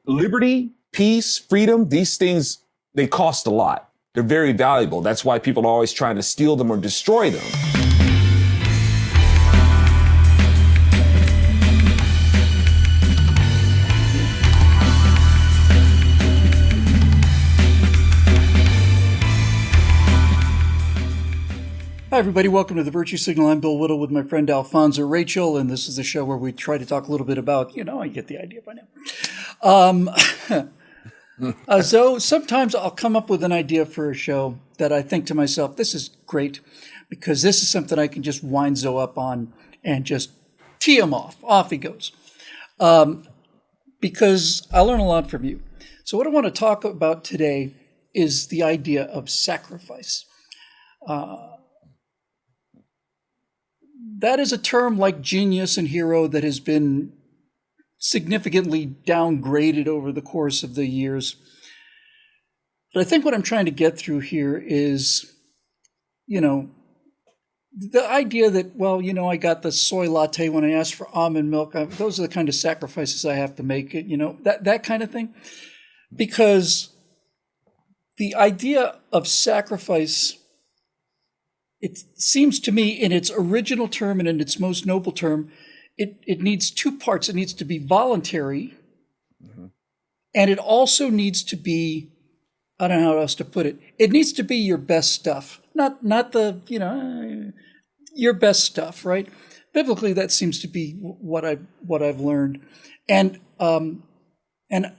liberty, peace, freedom, these things, they cost a lot. They're very valuable. That's why people are always trying to steal them or destroy them. Hi, everybody. Welcome to the Virtue Signal. I'm Bill Whittle with my friend Alfonso Rachel, and this is the show where we try to talk a little bit about, I get the idea by now. So sometimes I'll come up with an idea for a show that I think to myself, this is great, because this is something I can just wind Zoe up on and just tee him off. Off he goes. Because I learn a lot from you. So what I want to talk about today is the idea of sacrifice. That is a term like genius and hero that has been significantly downgraded over the course of the years. But I think what I'm trying to get through here is, the idea that, I got the soy latte when I asked for almond milk. Those are the kind of sacrifices I have to make, that kind of thing. Because the idea of sacrifice, it seems to me, in its original term and in its most noble term, it needs two parts. It needs to be voluntary, and it also needs to be, I don't know how else to put it. It needs to be your best stuff, not your best stuff, right? Biblically, that seems to be what I've learned, and I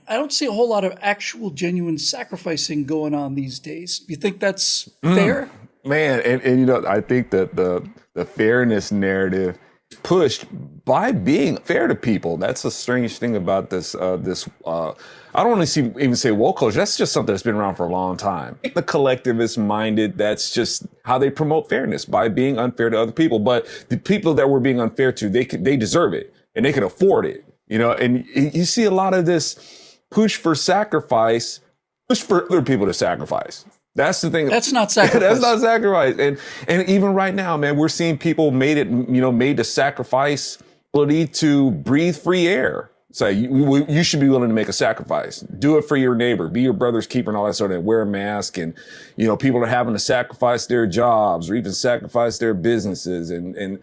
don't see a whole lot of actual, genuine sacrificing going on these days. You think that's fair? Man, and I think that the fairness narrative pushed by being fair to people. That's a strange thing about this. I don't want to even say woke culture. That's just something that's been around for a long time. The collectivist minded, that's just how they promote fairness, by being unfair to other people. But the people that we're being unfair to, they deserve it and they can afford it. And you see a lot of this push for sacrifice, push for other people to sacrifice. That's the thing. That's not sacrifice. That's not sacrifice. And even right now, man, we're seeing people made to sacrifice ability to breathe free air. So you should be willing to make a sacrifice. Do it for your neighbor. Be your brother's keeper and all that sort of thing. Wear a mask. And, people are having to sacrifice their jobs or even sacrifice their businesses and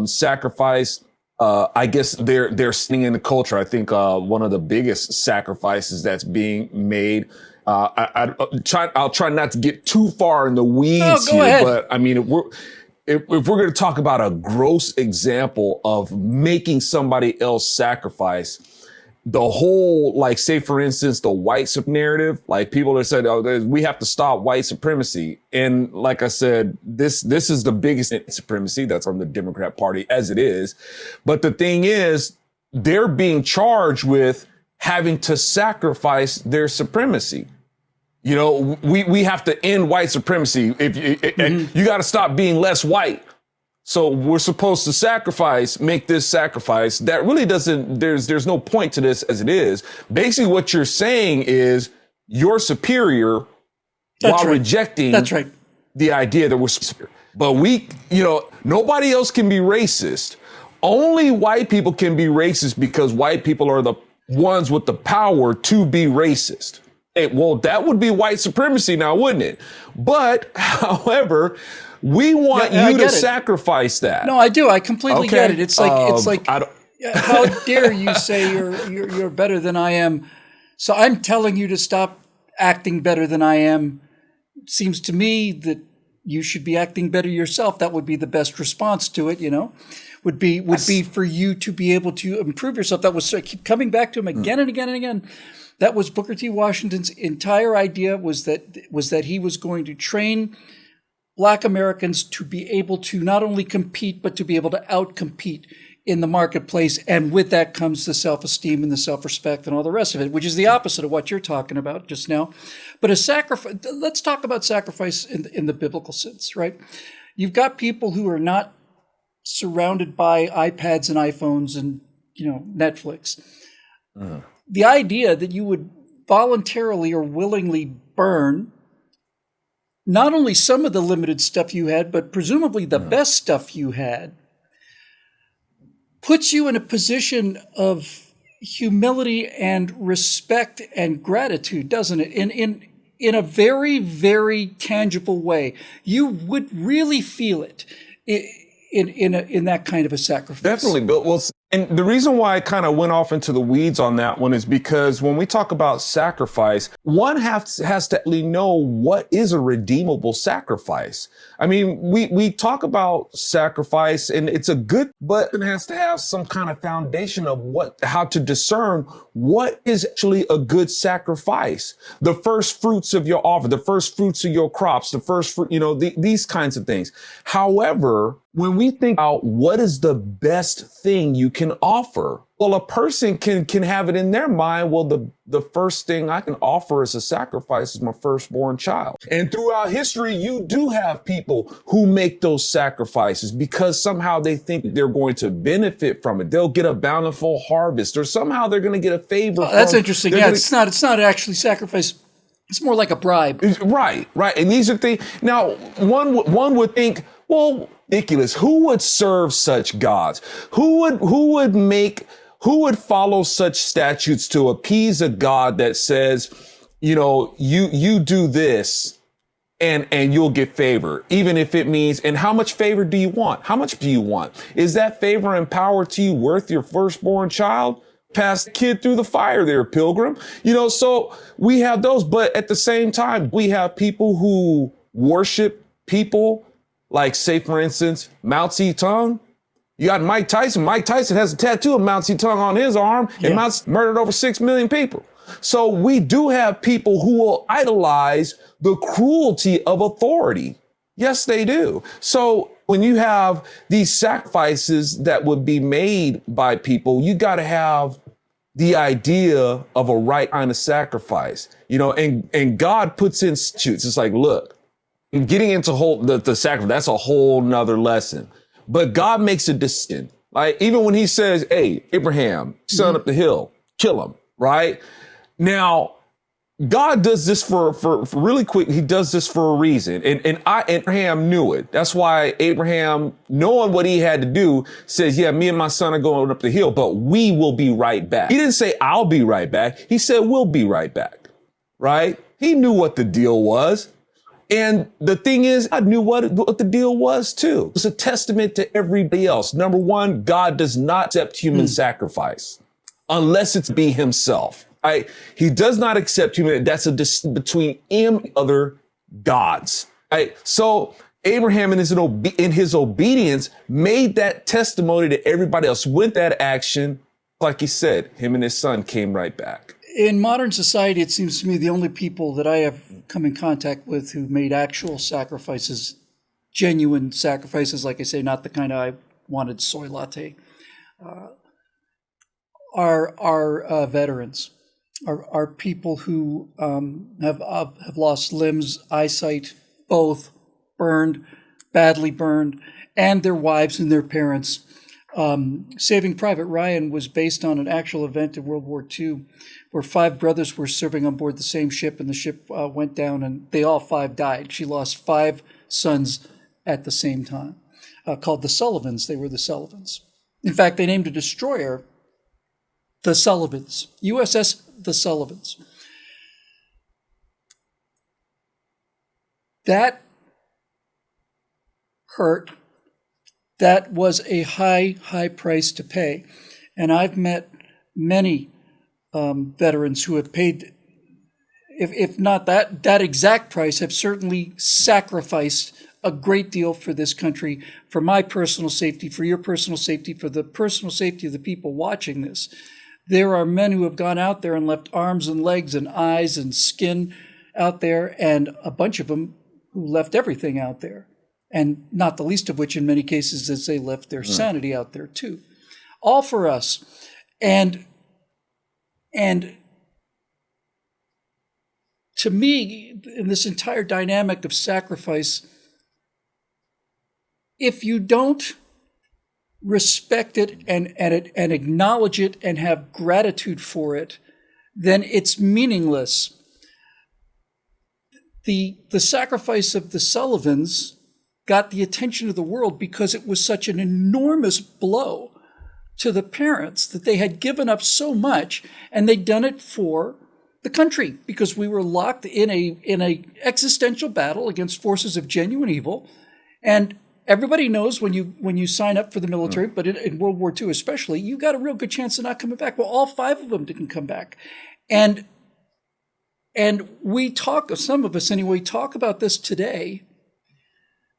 sacrifice. I guess they're sitting in the culture. I think one of the biggest sacrifices that's being made. I'll try not to get too far in the weeds here, ahead. But I mean, if we're going to talk about a gross example of making somebody else sacrifice, the whole, say for instance, the white supremacy narrative, people are saying, we have to stop white supremacy. And like I said, this is the biggest supremacy that's on the Democrat Party as it is. But the thing is, they're being charged with having to sacrifice their supremacy. We have to end white supremacy. You got to stop being less white. So we're supposed to make this sacrifice. That really there's no point to this as it is. Basically what you're saying is you're superior while rejecting the idea that we're superior. But nobody else can be racist. Only white people can be racist because white people are the ones with the power to be racist. Well, that would be white supremacy now, wouldn't it? But, however, we want you to sacrifice that. No, I do. I completely get it. It's like, how dare you say you're better than I am? So I'm telling you to stop acting better than I am. It seems to me that you should be acting better yourself. That would be the best response to it, would be for you to be able to improve yourself. That was, I keep coming back to him again and again and again. That was Booker T. Washington's entire idea, was that he was going to train Black Americans to be able to not only compete, but to be able to outcompete in the marketplace. And with that comes the self-esteem and the self-respect and all the rest of it, which is the opposite of what you're talking about just now. But a sacrifice, let's talk about sacrifice in the biblical sense, right? You've got people who are not surrounded by iPads and iPhones and, Netflix. The idea that you would voluntarily or willingly burn not only some of the limited stuff you had, but presumably the best stuff you had, puts you in a position of humility and respect and gratitude, doesn't it? In a very, very tangible way. You would really feel it in that kind of a sacrifice. Definitely, Bill. Well, and the reason why I kind of went off into the weeds on that one is because when we talk about sacrifice, one has to actually know what is a redeemable sacrifice. I mean, we talk about sacrifice and it's a good, but it has to have some kind of foundation of how to discern what is actually a good sacrifice. The first fruits of your offer, the first fruits of your crops, the first fruit, these kinds of things. However, when we think about what is the best thing you can offer, well, a person can have it in their mind. Well, the first thing I can offer as a sacrifice is my firstborn child. And throughout history, you do have people who make those sacrifices because somehow they think they're going to benefit from it. They'll get a bountiful harvest, or somehow they're going to get a favor. That's interesting. Yeah, it's not actually sacrifice. It's more like a bribe. Right. And these are things. Now, one would think, well, ridiculous. Who would serve such gods? Who would follow such statutes to appease a God that says, you do this and you'll get favor, even if it means, and how much favor do you want? How much do you want? Is that favor and power to you worth your firstborn child? Pass the kid through the fire there, pilgrim. So we have those, but at the same time, we have people who worship people like, say, for instance, Mao Zedong. You got Mike Tyson. Mike Tyson has a tattoo of Mao Zedong on his arm, and Mao's murdered over 6 million people. So we do have people who will idolize the cruelty of authority. Yes, they do. So when you have these sacrifices that would be made by people, you got to have the idea of a right kind of sacrifice, and God puts in statutes. It's like, look, getting into the sacrifice, that's a whole nother lesson. But God makes a decision. Like, even when he says, hey, Abraham, son up the hill, kill him, right? Now, God does this for really quick. He does this for a reason. And Abraham knew it. That's why Abraham, knowing what he had to do, says, yeah, me and my son are going up the hill, but we will be right back. He didn't say, I'll be right back. He said, we'll be right back, right? He knew what the deal was. And the thing is, I knew what the deal was too. It was a testament to everybody else. Number one, God does not accept human sacrifice unless it's be himself. He does not accept human. That's a distinction between him and other gods. So Abraham in his obedience made that testimony to everybody else. With that action, like he said, him and his son came right back. In modern society, it seems to me the only people that I have come in contact with who made actual sacrifices, genuine sacrifices, like I say, not the kind I wanted soy latte, are veterans, are people who have lost limbs, eyesight, both badly burned, and their wives and their parents. Saving Private Ryan was based on an actual event in World War II where 5 brothers were serving on board the same ship, and the ship went down and they all 5 died. She lost 5 sons at the same time, called the Sullivans. They were the Sullivans. In fact, they named a destroyer the Sullivans, USS the Sullivans. That hurt. That was a high price to pay. And I've met many veterans who have paid, if not that exact price, have certainly sacrificed a great deal for this country, for my personal safety, for your personal safety, for the personal safety of the people watching this. There are men who have gone out there and left arms and legs and eyes and skin out there, and a bunch of them who left everything out there. And not the least of which, in many cases, is they left their sanity out there too. All for us. And to me, in this entire dynamic of sacrifice, if you don't respect it and acknowledge it and have gratitude for it, then it's meaningless. The sacrifice of the Sullivans got the attention of the world because it was such an enormous blow to the parents that they had given up so much, and they'd done it for the country, because we were locked in a existential battle against forces of genuine evil. And everybody knows when you sign up for the military, but in World War II especially, you got a real good chance of not coming back. Well, all 5 of them didn't come back. And we talk, some of us anyway, talk about this today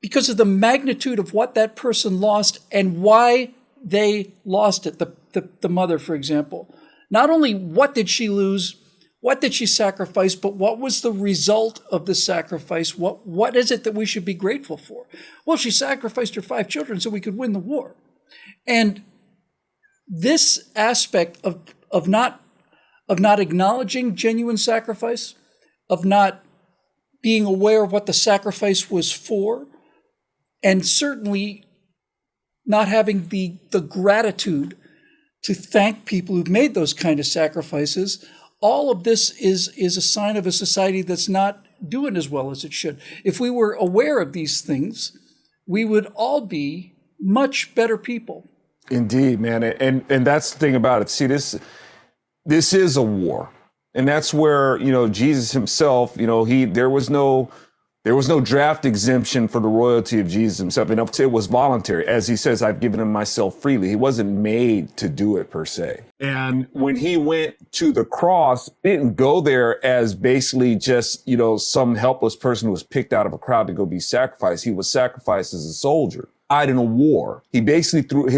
because of the magnitude of what that person lost and why they lost it. The mother, for example. Not only what did she lose, what did she sacrifice, but what was the result of the sacrifice? What is it that we should be grateful for? Well, she sacrificed her 5 children so we could win the war. And this aspect of not acknowledging genuine sacrifice, of not being aware of what the sacrifice was for, and certainly not having the gratitude to thank people who've made those kind of sacrifices, all of this is a sign of a society that's not doing as well as it should. If we were aware of these things, we would all be much better people. Indeed, man. And that's the thing about it. See, this is a war. And that's where, Jesus himself, there was no draft exemption for the royalty of Jesus himself. And it was voluntary. As he says, I've given him myself freely. He wasn't made to do it per se. And when he went to the cross, he didn't go there as basically just, some helpless person who was picked out of a crowd to go be sacrificed. He was sacrificed as a soldier. Died in a war. He basically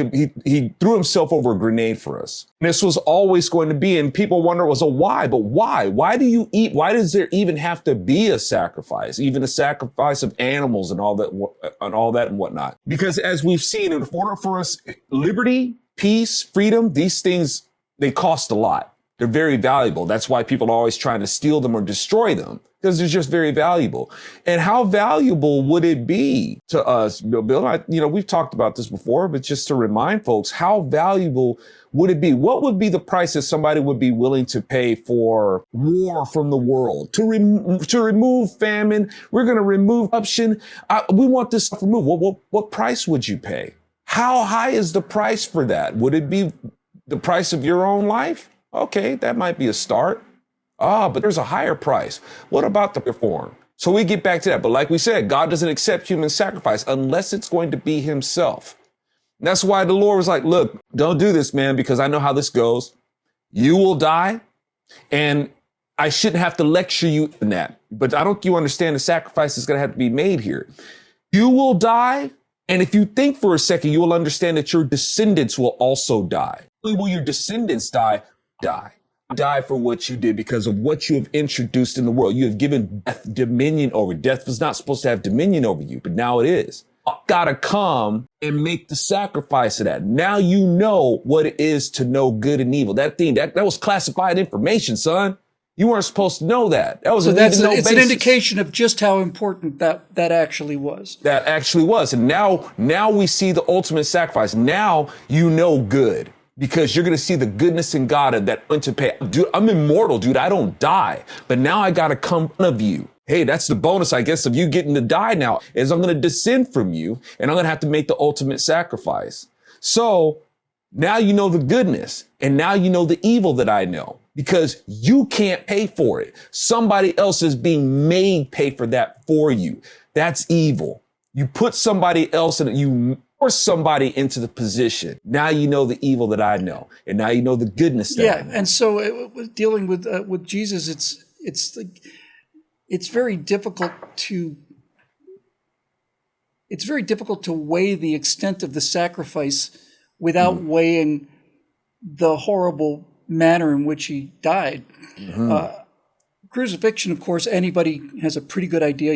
he threw himself over a grenade for us. And this was always going to be, and people wonder, why? But why? Why does there even have to be a sacrifice? Even a sacrifice of animals and all that and whatnot. Because as we've seen, in order for us, liberty, peace, freedom, these things, they cost a lot. They're very valuable. That's why people are always trying to steal them or destroy them, because they're just very valuable. And how valuable would it be to us, Bill? We've talked about this before, but just to remind folks, how valuable would it be? What would be the price that somebody would be willing to pay for war from the world? To remove famine, we're going to remove corruption. We want this stuff removed. What price would you pay? How high is the price for that? Would it be the price of your own life? Okay, that might be a start. But there's a higher price. What about the reform? So we get back to that. But like we said, God doesn't accept human sacrifice unless it's going to be himself. And that's why the Lord was like, look, don't do this, man, because I know how this goes. You will die, and I shouldn't have to lecture you in that. But I don't think you understand the sacrifice is going to have to be made here. You will die, and if you think for a second, you will understand that your descendants will also die. Only will your descendants die? Die for what you did because of what you have introduced in the world. You have given death dominion over. Death was not supposed to have dominion over you, but now it is. Gotta come and make the sacrifice of that. Now you know what it is to know good and evil. That was classified information, son. You weren't supposed to know that. That was it's an indication of just how important that actually was. That actually was. And now we see the ultimate sacrifice. Now you know good. Because you're going to see the goodness in God that went to pay. Dude, I'm immortal, dude. I don't die. But now I got to come of you. Hey, that's the bonus, I guess, of you getting to die now, is I'm going to descend from you, and I'm going to have to make the ultimate sacrifice. So now you know the goodness, and now you know the evil that I know, because you can't pay for it. Somebody else is being made pay for that for you. That's evil. You put somebody else in it. You force somebody into the position. Now you know the evil that I know, and now you know the goodness that I know. And so dealing with Jesus, it's very difficult to weigh the extent of the sacrifice without weighing the horrible manner in which he died. Crucifixion, of course, anybody has a pretty good idea.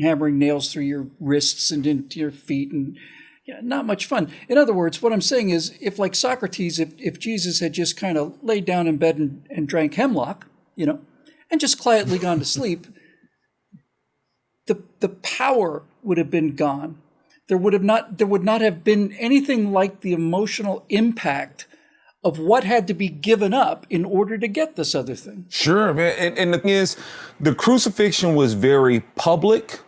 Hammering nails through your wrists and into your feet, and not much fun. In other words, what I'm saying is, if like Socrates, if Jesus had just kind of laid down in bed and drank hemlock, and just quietly gone to sleep, the power would have been gone. There would not have been anything like the emotional impact of what had to be given up in order to get this other thing. Sure, man. And the thing is, the crucifixion was very public.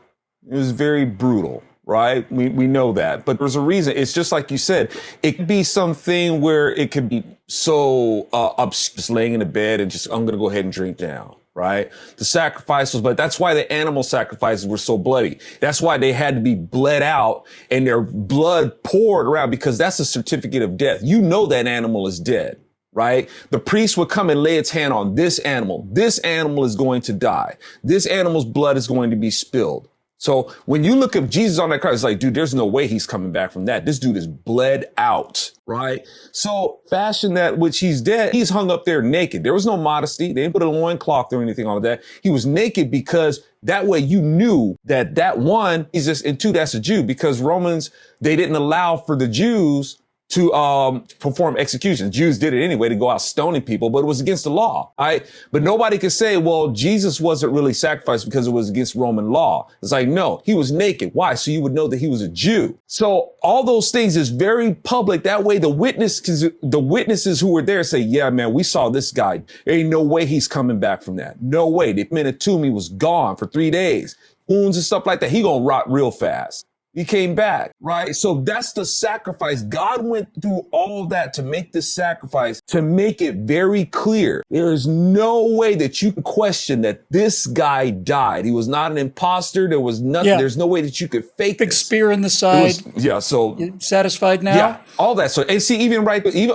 It was very brutal. right? We know that, but there's a reason. It's just like you said, it could be something where it could be so just laying in the bed and just, I'm going to go ahead and drink now, right? The sacrifice was, but that's why the animal sacrifices were so bloody. That's why they had to be bled out and their blood poured around, because that's a certificate of death. You know that animal is dead, right? The priest would come and lay its hand on this animal. This animal is going to die. This animal's blood is going to be spilled. So when you look at Jesus on that cross, it's like, dude, there's no way he's coming back from that. This dude is bled out, right? So fashion that which he's dead, he's hung up there naked. There was no modesty. They didn't put a loincloth or anything like that. He was naked because that way you knew that one, he's just, and two, that's a Jew, because Romans, they didn't allow for the Jews to perform execution. Jews did it anyway, to go out stoning people, but it was against the law, right? But nobody could say, well, Jesus wasn't really sacrificed because it was against Roman law. It's like, no, he was naked. Why? So you would know that he was a Jew. So all those things is very public. That way the witnesses who were there say, yeah, man, we saw this guy. There ain't no way he's coming back from that. No way. They meant it to me, was gone for 3 days. Wounds and stuff like that. He gonna rot real fast. He came back, right? So that's the sacrifice. God went through all of that to make this sacrifice, to make it very clear. There is no way that you can question that this guy died. He was not an imposter. There was nothing. Yeah. There's no way that you could fake big this. Spear in the side. So you satisfied now? Yeah, all that. So, and see, even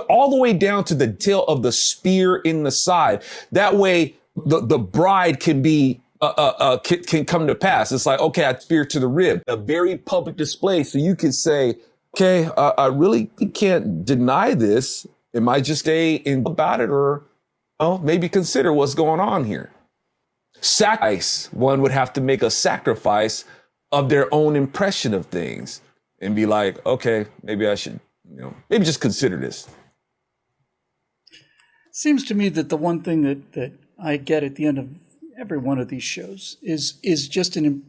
all the way down to the tail of the spear in the side. That way the bride can be can come to pass. It's like, okay, I spear to the rib, a very public display. So you can say, okay, I really can't deny this. Am I just in about it, or maybe consider what's going on here? Sacrifice, one would have to make a sacrifice of their own impression of things and be like, okay, maybe I should, maybe just consider this. Seems to me that the one thing that I get at the end of every one of these shows is just an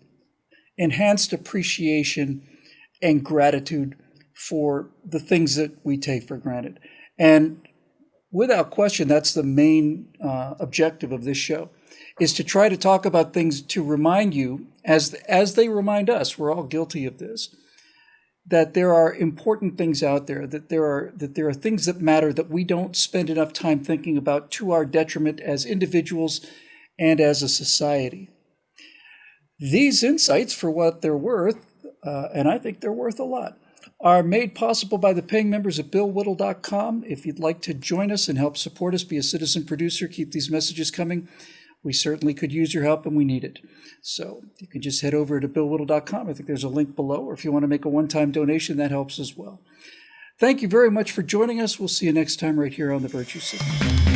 enhanced appreciation and gratitude for the things that we take for granted. And without question, that's the main objective of this show, is to try to talk about things to remind you, as they remind us, we're all guilty of this, that there are important things out there, that there are things that matter that we don't spend enough time thinking about, to our detriment as individuals and as a society. These insights, for what they're worth, and I think they're worth a lot, are made possible by the paying members at BillWhittle.com. If you'd like to join us and help support us, be a citizen producer, keep these messages coming, we certainly could use your help, and we need it. So you can just head over to BillWhittle.com. I think there's a link below, or if you want to make a one-time donation, that helps as well. Thank you very much for joining us. We'll see you next time right here on The Virtue Signal.